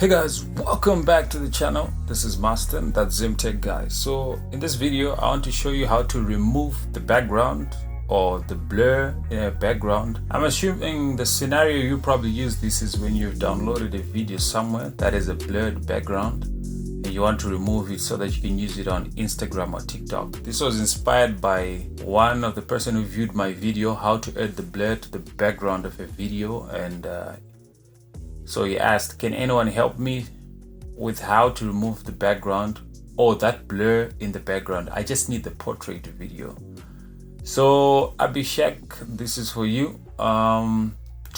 Hey guys, welcome back to the channel. This is Master, that's Zimtech guy. So in this video I want to show you how to remove the background or the blur in a background. I'm assuming the scenario you probably use this is when you've downloaded a video somewhere that is a blurred background and you want to remove it so that you can use it on Instagram or TikTok. This was inspired by one of the person who viewed my video, how to add the blur to the background of a video, and so he asked, can anyone help me with how to remove the background or that blur in the background? I just need the portrait video. So Abhishek, this is for you. To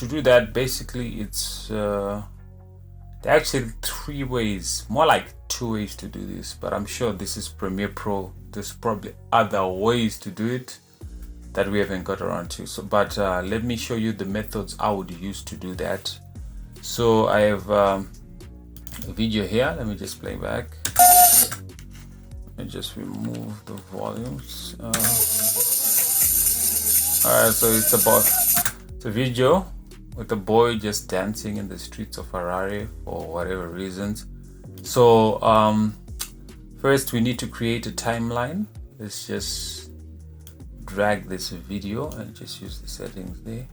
do that, basically it's there are actually 3 ways, more like 2 ways to do this, but I'm sure this is Premiere Pro. There's probably other ways to do it that we haven't got around to. So but let me show you the methods I would use to do that. So I have a video here. Let me just play back. Let me just remove the volumes. Alright, so it's a video with a boy just dancing in the streets of Harare for whatever reasons. So first we need to create a timeline. Let's just drag this video and just use the settings there.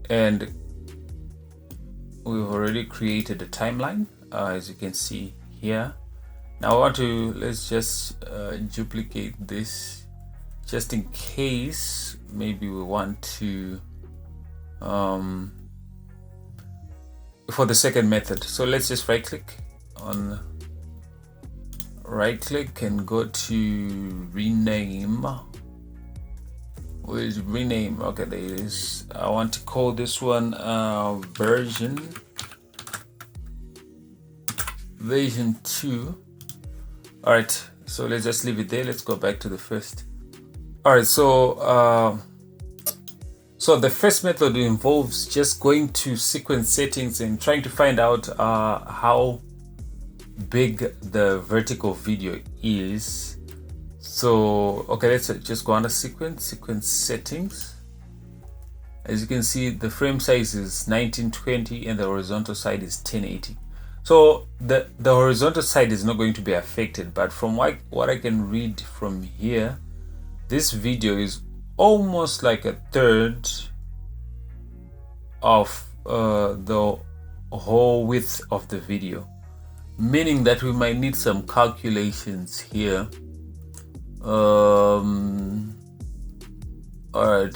And we've already created a timeline, as you can see here. Now let's just duplicate this just in case maybe we want to for the second method. So let's just right click and go to rename. Where's rename? Okay, there it is. I want to call this one version 2. All right, so let's just leave it there. Let's go back to the first. All right, so the first method involves just going to sequence settings and trying to find out how big the vertical video is. So okay, let's just go under sequence settings. As you can see, the frame size is 1920 and the horizontal side is 1080. So the horizontal side is not going to be affected, but from what I can read from here, this video is almost like a third of the whole width of the video, meaning that we might need some calculations here. All right,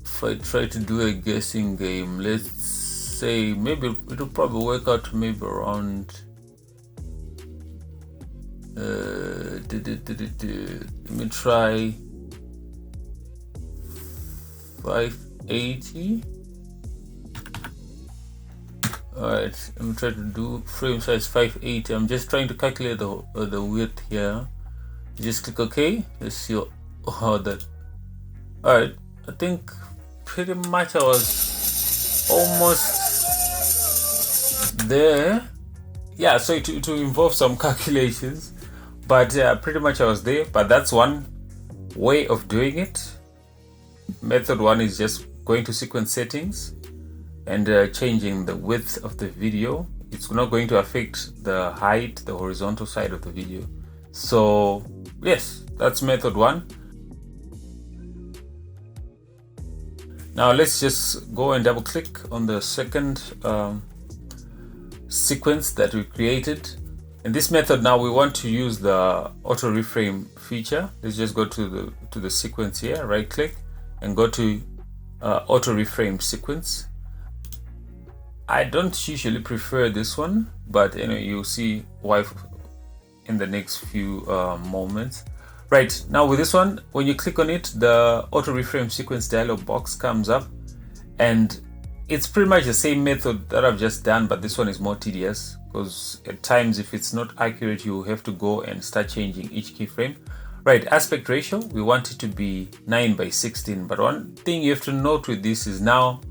if I try to do a guessing game, let's say maybe it'll probably work out to maybe around let me try 580. All right, let me try to do frame size 580. I'm just trying to calculate the width here. Just click OK. Let's see how that. All right, I think pretty much I was almost there. Yeah, so to involve some calculations, but pretty much I was there. But that's one way of doing it. Method 1 is just going to sequence settings and changing the width of the video. It's not going to affect the height, the horizontal side of the video. So yes, that's method 1. Now let's just go and double click on the second sequence that we created. In this method now we want to use the auto reframe feature. Let's just go to the sequence here, right click and go to auto reframe sequence. I don't usually prefer this one, but anyway, you'll see why in the next few moments. Right, now with this one, when you click on it, the auto reframe sequence dialog box comes up, and it's pretty much the same method that I've just done, but this one is more tedious because at times if it's not accurate, you have to go and start changing each keyframe. Right, aspect ratio, we want it to be 9:16, but one thing you have to note with this is now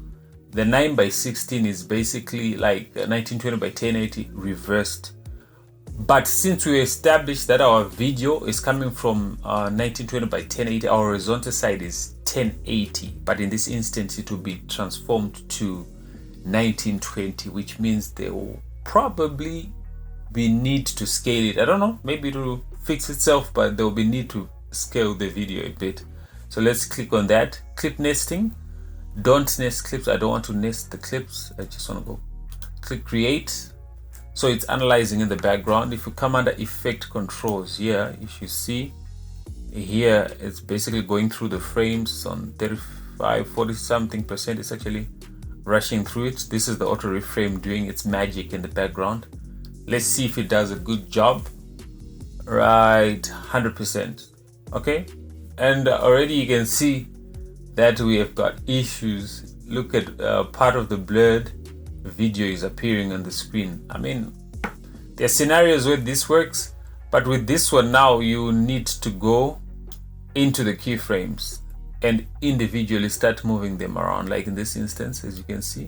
the 9:16 is basically like 1920x1080 reversed. But since we established that our video is coming from 1920x1080, our horizontal side is 1080, but in this instance it will be transformed to 1920, which means they will probably be need to scale it. I don't know, maybe it will fix itself, but there will be need to scale the video a bit. So let's click on that. Clip nesting. Don't nest clips. I don't want to nest the clips. I just want to go click create. So it's analyzing in the background. If you come under effect controls here, you should see here it's basically going through the frames on 35, 40 something percent. It's actually rushing through it. This is the auto reframe doing its magic in the background. Let's see if it does a good job. Right, 100%. Okay, and already you can see that we have got issues. Look at part of the blurred video is appearing on the screen. I mean, there are scenarios where this works, but with this one now you need to go into the keyframes and individually start moving them around. Like in this instance, as you can see,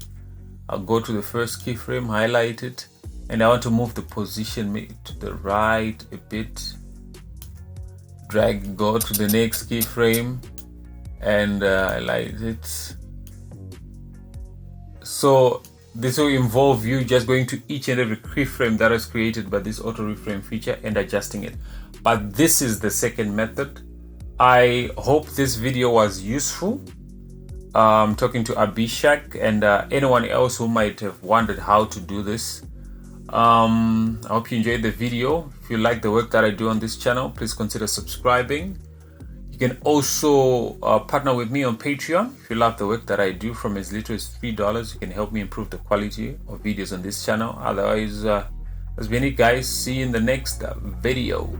I'll go to the first keyframe, highlight it, and I want to move the position to the right a bit. Drag, go to the next keyframe and highlight it. So this will involve you just going to each and every keyframe that is created by this auto reframe feature and adjusting it. But this is the second method. I hope this video was useful. Talking to Abhishek and anyone else who might have wondered how to do this. I hope you enjoyed the video. If you like the work that I do on this channel, please consider subscribing. You can also partner with me on Patreon. If you love the work that I do, from as little as $3, you can help me improve the quality of videos on this channel. Otherwise, that's been it, guys. See you in the next video.